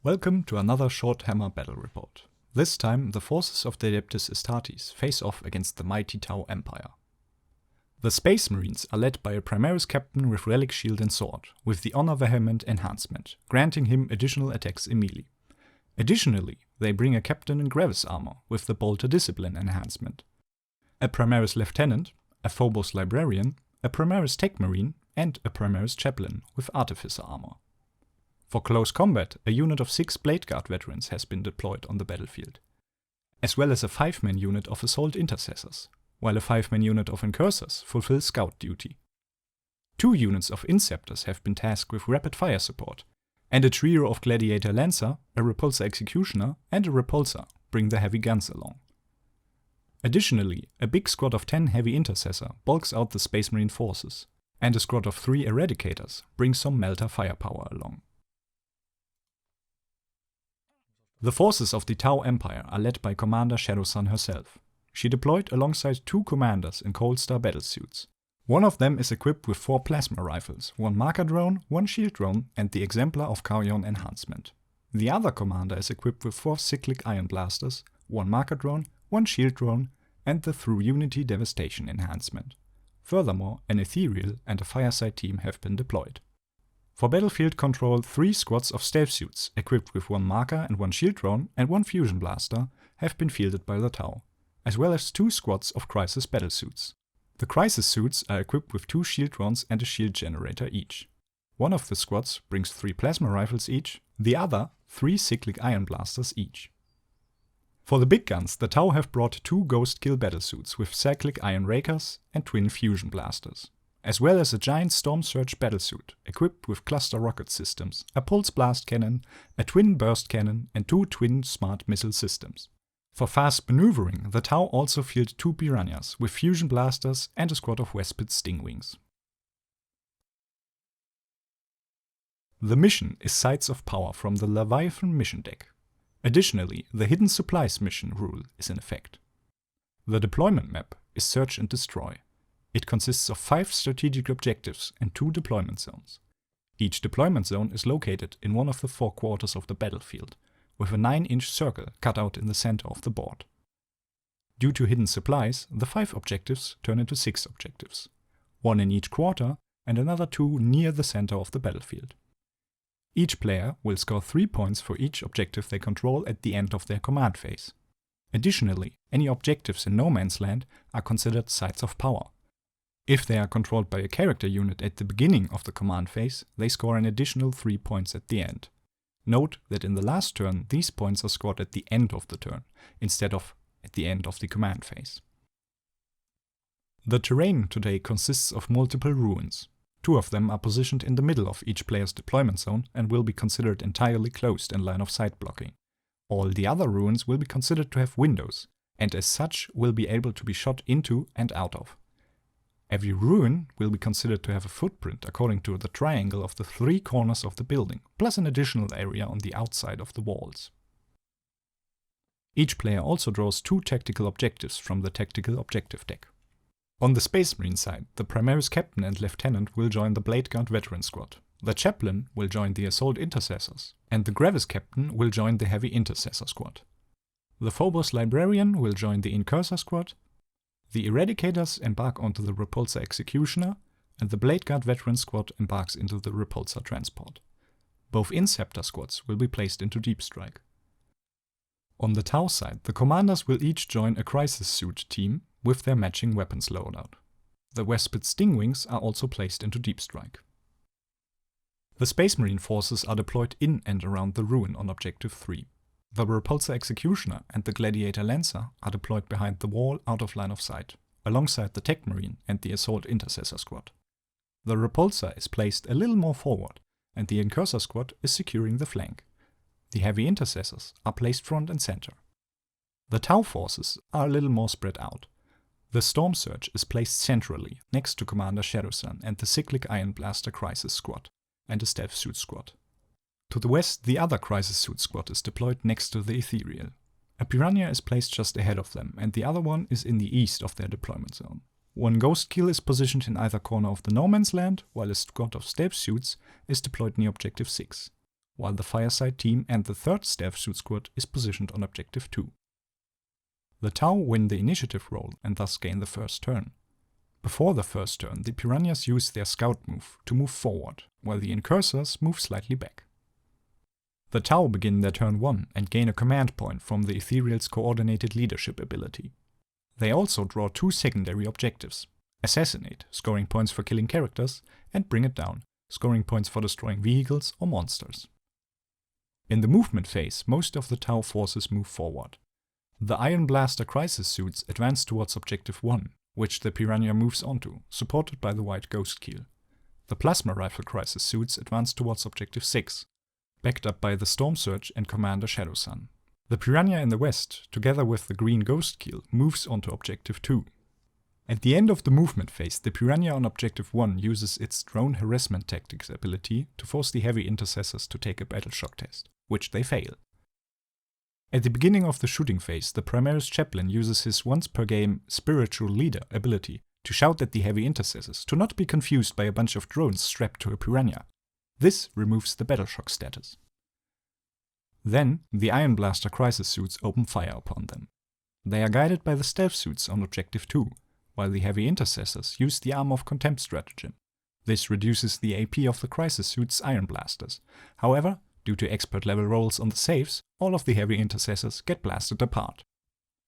Welcome to another Shorthammer Battle Report. This time, the forces of the Adeptus Astartes face off against the mighty Tau Empire. The Space Marines are led by a Primaris captain with Relic Shield and Sword, with the Honor Vehement enhancement, granting him additional attacks in melee. Additionally, they bring a captain in Gravis armor with the Bolter Discipline enhancement, a Primaris Lieutenant, a Phobos Librarian, a Primaris Tech Marine, and a Primaris Chaplain with Artificer armor. For close combat, a unit of 6 Blade Guard veterans has been deployed on the battlefield, as well as a 5-man unit of Assault Intercessors, while a 5-man unit of Incursors fulfills scout duty. 2 units of Inceptors have been tasked with rapid fire support, and a trio of Gladiator Lancer, a Repulsor Executioner, and a Repulsor bring the heavy guns along. Additionally, a big squad of 10 Heavy Intercessor bulks out the Space Marine forces, and a squad of 3 Eradicators brings some Melter firepower along. The forces of the Tau Empire are led by Commander Shadowsun herself. She deployed alongside 2 commanders in Cold Star battlesuits. One of them is equipped with 4 plasma rifles, 1 marker drone, 1 shield drone, and the Exemplar of Carrion enhancement. The other commander is equipped with 4 cyclic ion blasters, 1 marker drone, 1 shield drone, and the Through Unity Devastation enhancement. Furthermore, an Ethereal and a Fireside team have been deployed. For battlefield control, 3 squads of stealth suits, equipped with 1 marker and 1 shield drone and 1 fusion blaster, have been fielded by the Tau, as well as 2 squads of crisis battlesuits. The crisis suits are equipped with 2 shield drones and a shield generator each. One of the squads brings 3 plasma rifles each, the other 3 cyclic ion blasters each. For the big guns, the Tau have brought 2 ghost kill battlesuits with cyclic ion rakers and twin fusion blasters, as well as a giant Storm Surge battlesuit equipped with cluster rocket systems, a pulse blast cannon, a twin burst cannon, and 2 twin smart missile systems. For fast maneuvering, the Tau also field 2 Piranhas with fusion blasters and a squad of Wespid Stingwings. The mission is Sites of Power from the Leviathan mission deck. Additionally, the Hidden Supplies mission rule is in effect. The deployment map is Search and Destroy. It consists of 5 strategic objectives and 2 deployment zones. Each deployment zone is located in one of the 4 quarters of the battlefield, with a 9-inch circle cut out in the center of the board. Due to hidden supplies, the 5 objectives turn into 6 objectives, 1 in each quarter and another 2 near the center of the battlefield. Each player will score 3 points for each objective they control at the end of their command phase. Additionally, any objectives in No Man's Land are considered Sites of Power. If they are controlled by a character unit at the beginning of the command phase, they score an additional 3 points at the end. Note that in the last turn, these points are scored at the end of the turn, instead of at the end of the command phase. The terrain today consists of multiple ruins. 2 of them are positioned in the middle of each player's deployment zone and will be considered entirely closed in line of sight blocking. All the other ruins will be considered to have windows, and as such will be able to be shot into and out of. Every ruin will be considered to have a footprint according to the triangle of the 3 corners of the building, plus an additional area on the outside of the walls. Each player also draws 2 tactical objectives from the tactical objective deck. On the Space Marine side, the Primaris Captain and Lieutenant will join the Blade Guard Veteran Squad, the Chaplain will join the Assault Intercessors, and the Gravis Captain will join the Heavy Intercessor Squad. The Phobos Librarian will join the Incursor Squad, the Eradicators embark onto the Repulsor Executioner, and the Blade Guard Veteran Squad embarks into the Repulsor Transport. Both Inceptor squads will be placed into Deep Strike. On the Tau side, the commanders will each join a Crisis Suit team with their matching weapons loadout. The Wespid Stingwings are also placed into Deep Strike. The Space Marine forces are deployed in and around the ruin on Objective 3. The Repulsor Executioner and the Gladiator Lancer are deployed behind the wall out of line of sight, alongside the Tech Marine and the Assault Intercessor Squad. The Repulsor is placed a little more forward, and the Incursor Squad is securing the flank. The Heavy Intercessors are placed front and center. The Tau forces are a little more spread out. The Storm Surge is placed centrally, next to Commander Shadowsun and the Cyclic Ion Blaster Crisis Squad, and a Stealth Suit Squad. To the west, the other Crisis Suit Squad is deployed next to the Ethereal. A Piranha is placed just ahead of them, and the other one is in the east of their deployment zone. 1 Ghost Kill is positioned in either corner of the No Man's Land, while a squad of Stealth Suits is deployed near Objective 6. while the Fireside team and the 3rd Stealth Suit Squad is positioned on Objective 2. The Tau win the initiative roll and thus gain the first turn. Before the first turn, the Piranhas use their Scout move to move forward, while the Incursors move slightly back. The Tau begin their turn 1 and gain a command point from the Ethereal's Coordinated Leadership ability. They also draw 2 secondary objectives: Assassinate, scoring points for killing characters, and Bring It Down, scoring points for destroying vehicles or monsters. In the movement phase, most of the Tau forces move forward. The Iron Blaster Crisis Suits advance towards Objective 1, which the Piranha moves onto, supported by the White Ghost Keel. The Plasma Rifle Crisis Suits advance towards Objective 6, backed up by the Storm Surge and Commander Shadowsun. The Piranha in the west, together with the Green Ghost Keel, moves onto Objective 2. At the end of the movement phase, the Piranha on Objective 1 uses its Drone Harassment Tactics ability to force the Heavy Intercessors to take a Battle Shock test, which they fail. At the beginning of the shooting phase, the Primaris Chaplain uses his once per game Spiritual Leader ability to shout at the Heavy Intercessors to not be confused by a bunch of drones strapped to a Piranha. This removes the Battle Shock status. Then, the Iron Blaster Crisis Suits open fire upon them. They are guided by the Stealth Suits on Objective 2, while the Heavy Intercessors use the Arm of Contempt stratagem. This reduces the AP of the Crisis Suits' Iron Blasters. However, due to expert level rolls on the saves, all of the Heavy Intercessors get blasted apart.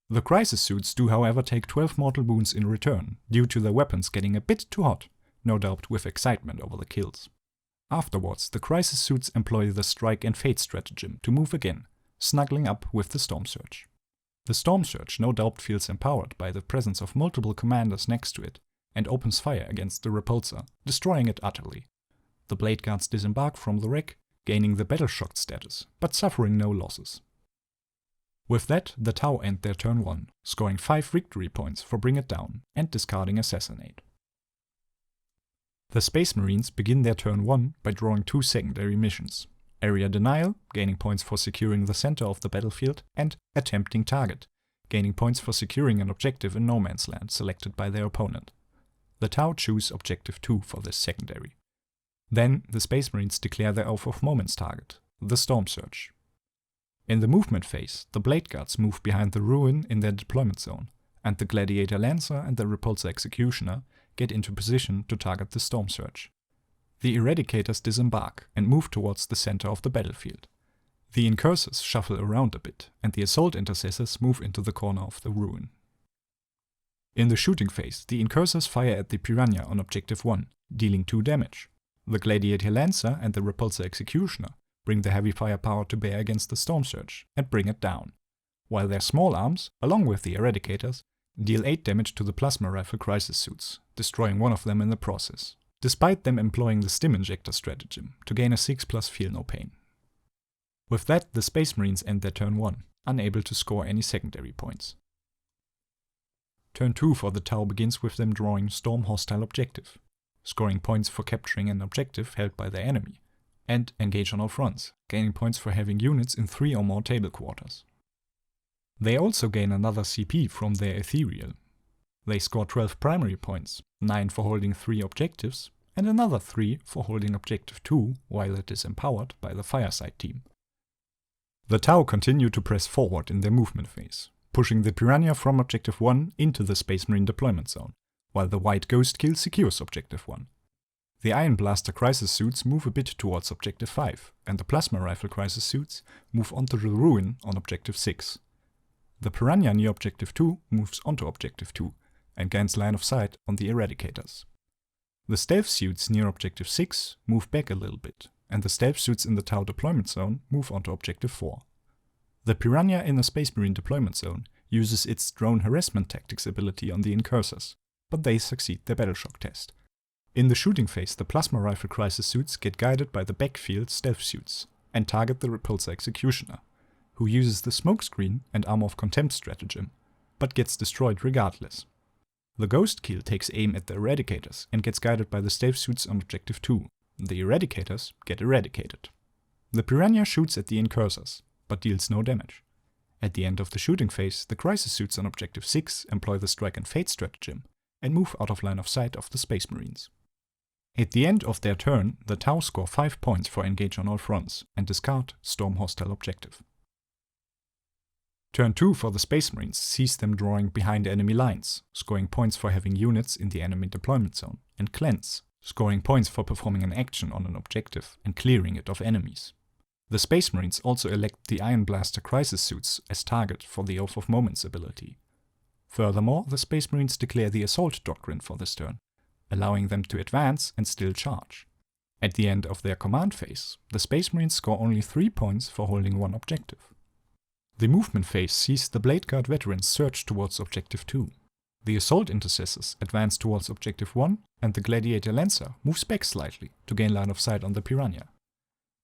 The Crisis Suits do however take 12 mortal wounds in return, due to their weapons getting a bit too hot, no doubt with excitement over the kills. Afterwards, the Crisis Suits employ the Strike and Fade stratagem to move again, snuggling up with the Storm Surge. The Storm Surge no doubt feels empowered by the presence of multiple commanders next to it, and opens fire against the Repulsor, destroying it utterly. The Blade Guards disembark from the wreck, gaining the Battle Shocked status, but suffering no losses. With that, the Tau end their turn 1, scoring 5 victory points for Bring It Down, and discarding Assassinate. The Space Marines begin their turn 1 by drawing 2 secondary missions: Area Denial, gaining points for securing the center of the battlefield, and Attempting Target, gaining points for securing an objective in no man's land selected by their opponent. The Tau choose Objective 2 for this secondary. Then, the Space Marines declare their Oath of Moments target, the Storm Surge. In the movement phase, the Blade Guards move behind the Ruin in their deployment zone, and the Gladiator Lancer and the Repulsor Executioner get into position to target the Storm Surge. The Eradicators disembark and move towards the center of the battlefield. The Incursors shuffle around a bit, and the Assault Intercessors move into the corner of the Ruin. In the shooting phase, the Incursors fire at the Piranha on Objective 1, dealing 2 damage. The Gladiator Lancer and the Repulsor Executioner bring the heavy firepower to bear against the Storm Surge and bring it down, while their small arms, along with the Eradicators, deal 8 damage to the Plasma Rifle Crisis Suits, destroying one of them in the process, despite them employing the Stim Injector stratagem to gain a 6+ Feel No Pain. With that, the Space Marines end their turn 1, unable to score any secondary points. Turn 2 for the Tau begins with them drawing Storm Hostile Objective, scoring points for capturing an objective held by their enemy, and Engage on all fronts, gaining points for having units in 3 or more table quarters. They also gain another CP from their Ethereal. They score 12 primary points, 9 for holding 3 objectives, and another 3 for holding Objective 2 while it is empowered by the Fireside team. The Tau continue to press forward in their movement phase, pushing the Piranha from Objective 1 into the Space Marine deployment zone, while the White Ghost Keel secures Objective 1. The Iron Blaster Crisis Suits move a bit towards Objective 5, and the Plasma Rifle Crisis Suits move onto the Ruin on Objective 6. The Piranha near Objective 2 moves onto Objective 2, and gains line of sight on the Eradicators. The Stealth Suits near Objective 6 move back a little bit, and the Stealth Suits in the Tau deployment zone move onto Objective 4. The Piranha in the Space Marine deployment zone uses its Drone Harassment Tactics ability on the Incursors, but they succeed their Battle Shock test. In the shooting phase, the Plasma Rifle Crisis Suits get guided by the Backfield Stealth Suits, and target the Repulsor Executioner, who uses the Smokescreen and Arm of Contempt stratagem, but gets destroyed regardless. The Ghost Keel takes aim at the Eradicators and gets guided by the Stealth Suits on Objective 2. The Eradicators get eradicated. The Piranha shoots at the Incursors, but deals no damage. At the end of the shooting phase, the Crisis Suits on Objective 6 employ the Strike and Fade stratagem, and move out of line of sight of the Space Marines. At the end of their turn, the Tau score 5 points for engage on all fronts and discard Storm Hostile Objective. Turn 2 for the Space Marines sees them drawing behind enemy lines, scoring points for having units in the enemy deployment zone, and Cleanse, scoring points for performing an action on an objective and clearing it of enemies. The Space Marines also elect the Iron Blaster Crisis Suits as target for the Oath of Moments ability. Furthermore, the Space Marines declare the Assault Doctrine for this turn, allowing them to advance and still charge. At the end of their command phase, the Space Marines score only 3 points for holding one objective. The movement phase sees the Blade Guard veterans surge towards Objective 2. The Assault Intercessors advance towards Objective 1, and the Gladiator Lancer moves back slightly to gain line of sight on the Piranha.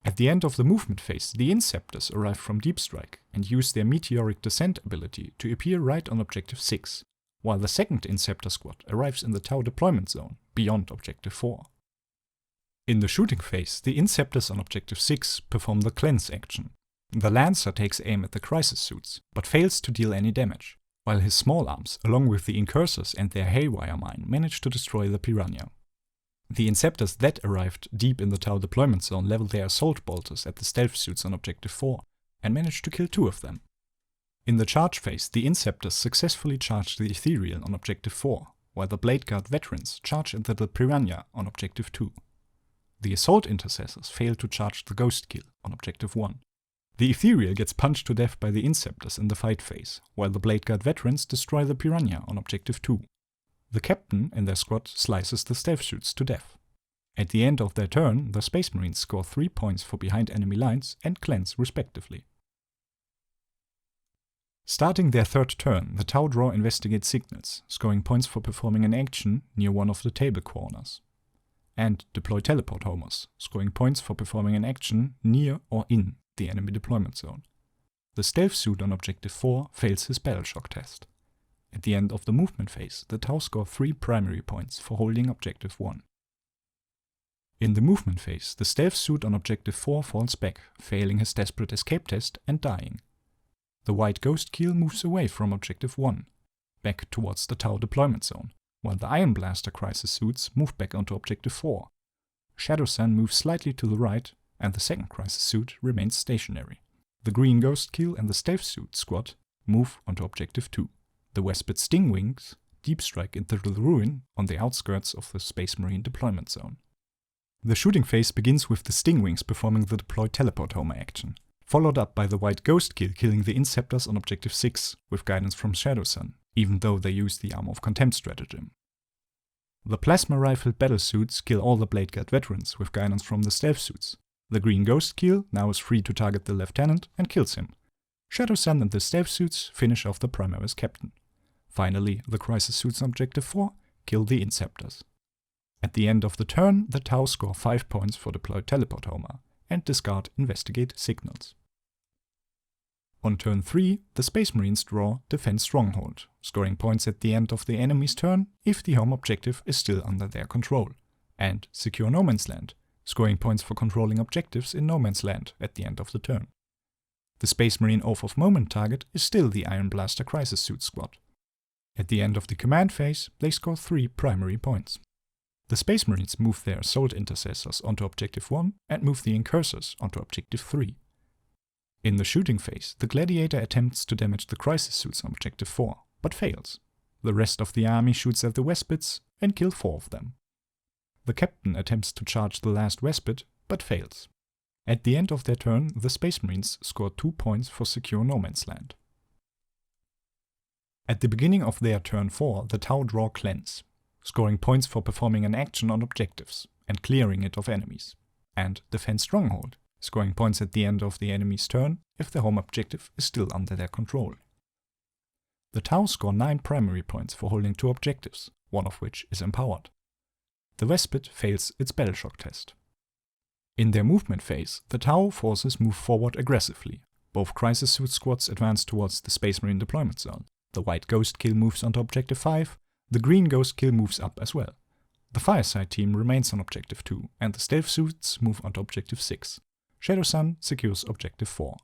At the end of the movement phase, the Inceptors arrive from Deep Strike and use their Meteoric Descent ability to appear right on Objective 6, while the second Inceptor squad arrives in the Tau deployment zone beyond Objective 4. In the shooting phase, the Inceptors on Objective 6 perform the Cleanse action. The Lancer takes aim at the Crisis Suits, but fails to deal any damage, while his small arms, along with the Incursors and their Haywire Mine, manage to destroy the Piranha. The Inceptors that arrived deep in the Tau deployment zone level their Assault Bolters at the Stealth Suits on Objective 4, and manage to kill 2 of them. In the charge phase, the Inceptors successfully charge the Ethereal on Objective 4, while the Blade Guard veterans charge into the Piranha on Objective 2. The Assault Intercessors fail to charge the Ghost Kill on Objective 1. The Ethereal gets punched to death by the Inceptors in the fight phase, while the Blade Guard veterans destroy the Piranha on Objective 2. The Captain and their squad slices the Stealth Suits to death. At the end of their turn, the Space Marines score 3 points for behind enemy lines and Cleanse respectively. Starting their third turn, the Tau draw Investigate Signals, scoring points for performing an action near one of the table corners. And deploy Teleport Homers, scoring points for performing an action near or in the enemy deployment zone. The Stealth Suit on Objective 4 fails his Battle Shock test. At the end of the movement phase, the Tau score 3 primary points for holding Objective 1. In the movement phase, the Stealth Suit on Objective 4 falls back, failing his Desperate Escape test and dying. The White Ghost Keel moves away from Objective 1, back towards the Tau deployment zone, while the Iron Blaster Crisis Suits move back onto Objective 4. Shadow Sun moves slightly to the right, and the second Crisis Suit remains stationary. The Green Ghost Keel and the Stealth Suit squad move onto Objective 2. The Wespid Stingwings deep strike into the ruin on the outskirts of the Space Marine deployment zone. The shooting phase begins with the Stingwings performing the Deploy Teleport Homer action, followed up by the White Ghost Keel killing the Inceptors on Objective 6 with guidance from Shadow Sun, even though they use the Armor of Contempt stratagem. The Plasma Rifle Battle Suits kill all the Blade Guard veterans with guidance from the Stealth Suits. The Green Ghost Keel now is free to target the Lieutenant and kills him. Shadow Sun and the Stealth Suits finish off the Primaris Captain. Finally, the Crisis Suits on Objective 4 kill the Inceptors. At the end of the turn, the Tau score 5 points for Deploy Teleport Homer and discard Investigate Signals. On turn 3, the Space Marines draw Defend Stronghold, scoring points at the end of the enemy's turn if the home objective is still under their control, and Secure No Man's Land, scoring points for controlling objectives in No Man's Land at the end of the turn. The Space Marine Oath of Moment target is still the Iron Blaster Crisis Suit squad. At the end of the command phase, they score 3 primary points. The Space Marines move their Assault Intercessors onto Objective 1 and move the Incursors onto Objective 3. In the shooting phase, the Gladiator attempts to damage the Crisis Suits on Objective 4, but fails. The rest of the army shoots at the Wespids and kills 4 of them. The Captain attempts to charge the last Wespid, but fails. At the end of their turn, the Space Marines score 2 points for Secure No Man's Land. At the beginning of their turn 4, the Tau draw Cleanse, scoring points for performing an action on objectives and clearing it of enemies, and Defend Stronghold, scoring points at the end of the enemy's turn if the home objective is still under their control. The Tau score 9 primary points for holding 2 objectives, one of which is empowered. The Wespid fails its Battle Shock test. In their movement phase, the Tau forces move forward aggressively. Both Crisis Suit squads advance towards the Space Marine deployment zone. The White Ghost Kill moves onto Objective 5, the Green Ghost Kill moves up as well. The Fireside team remains on Objective 2, and the Stealth Suits move onto Objective 6. Shadow Sun secures Objective 4.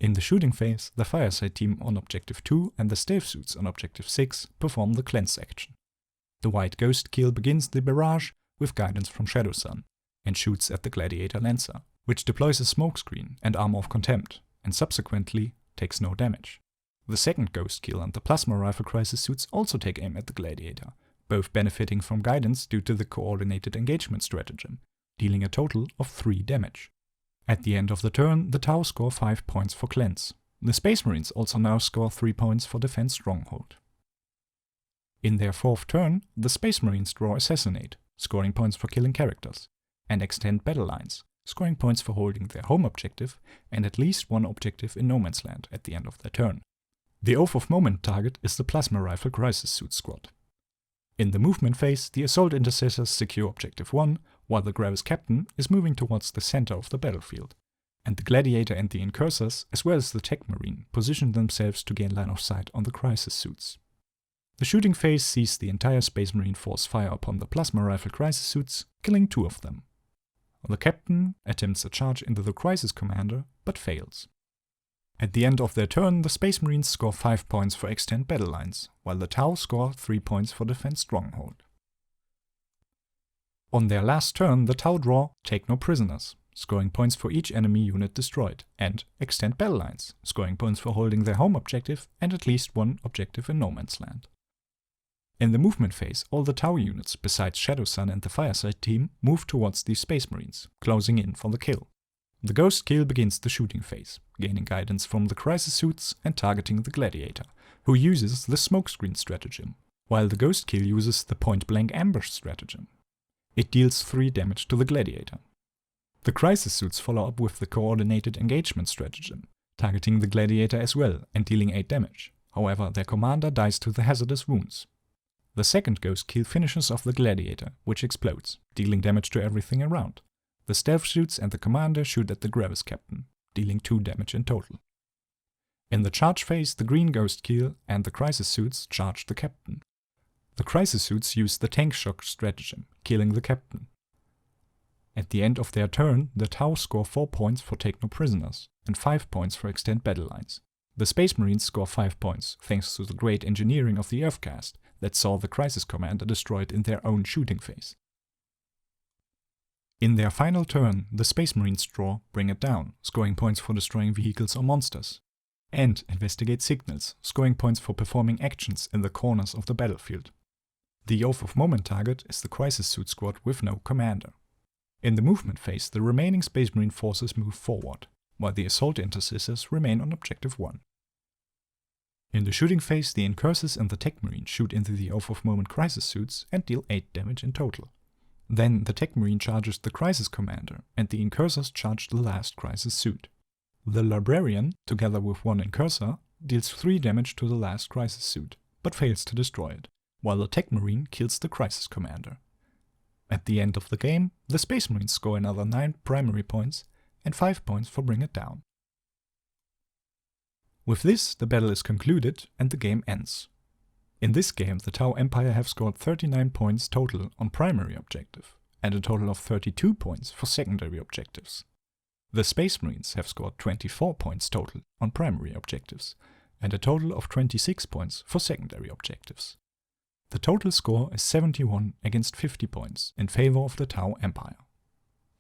In the shooting phase, the Fireside team on Objective 2 and the Stealth Suits on Objective 6 perform the Cleanse action. The White Ghost Kill begins the barrage, with guidance from Shadowsun, and shoots at the Gladiator Lancer, which deploys a smokescreen and Armor of Contempt, and subsequently takes no damage. The second Ghost Kill and the Plasma Rifle Crisis Suits also take aim at the Gladiator, both benefiting from guidance due to the coordinated engagement stratagem, dealing a total of 3 damage. At the end of the turn, the Tau score 5 points for Cleanse. The Space Marines also now score 3 points for Defense Stronghold. In their 4th turn, the Space Marines draw Assassinate, scoring points for killing characters, and Extend Battle Lines, scoring points for holding their home objective and at least 1 objective in No Man's Land at the end of their turn. The Oath of Moment target is the Plasma Rifle Crisis Suit squad. In the movement phase, the Assault Intercessors secure Objective 1, while the Gravis Captain is moving towards the center of the battlefield, and the Gladiator and the Incursors, as well as the Tech Marine, position themselves to gain line of sight on the Crisis Suits. The shooting phase sees the entire Space Marine force fire upon the Plasma Rifle Crisis Suits, killing 2 of them. The Captain attempts a charge into the Crisis Commander, but fails. At the end of their turn, the Space Marines score 5 points for Extend Battle Lines, while the Tau score 3 points for Defense Stronghold. On their last turn, the Tau draw Take No Prisoners, scoring points for each enemy unit destroyed, and Extend Battle Lines, scoring points for holding their home objective and at least 1 objective in No Man's Land. In the movement phase, all the Tau units besides Shadowsun and the Fireside team move towards the Space Marines, closing in for the kill. The Ghost Kill begins the shooting phase, gaining guidance from the Crisis Suits and targeting the Gladiator, who uses the Smokescreen stratagem, while the Ghost Kill uses the Point-Blank Ambush stratagem. It deals 3 damage to the Gladiator. The Crisis Suits follow up with the Coordinated Engagement stratagem, targeting the Gladiator as well and dealing 8 damage. However, their commander dies to the hazardous wounds. The second Ghost Kill finishes off the Gladiator, which explodes, dealing damage to everything around. The Stealth Suits and the commander shoot at the Gravis Captain, dealing 2 damage in total. In the charge phase, the Green Ghost Kill and the Crisis Suits charge the Captain. The Crisis Suits use the Tank Shock stratagem, killing the Captain. At the end of their turn, the Tau score 4 points for Take No Prisoners, and 5 points for Extend Battle Lines. The Space Marines score 5 points, thanks to the great engineering of the Earthcast that saw the Crisis Commander destroyed in their own shooting phase. In their final turn, the Space Marines draw Bring It Down, scoring points for destroying vehicles or monsters, and Investigate Signals, scoring points for performing actions in the corners of the battlefield. The Oath of Moment target is the Crisis Suit squad with no commander. In the movement phase, the remaining Space Marine forces move forward, while the Assault Intercessors remain on Objective 1. In the shooting phase, the Incursors and the Tech Marine shoot into the Oath of Moment Crisis Suits and deal 8 damage in total. Then the Tech Marine charges the Crisis Commander, and the Incursors charge the last Crisis Suit. The Librarian, together with 1 Incursor, deals 3 damage to the last Crisis Suit, but fails to destroy it, while the Tech Marine kills the Crisis Commander. At the end of the game, the Space Marines score another 9 primary points and 5 points for Bring It Down. With this, the battle is concluded and the game ends. In this game, the Tau Empire have scored 39 points total on primary objective, and a total of 32 points for secondary objectives. The Space Marines have scored 24 points total on primary objectives, and a total of 26 points for secondary objectives. The total score is 71 against 50 points in favor of the Tau Empire.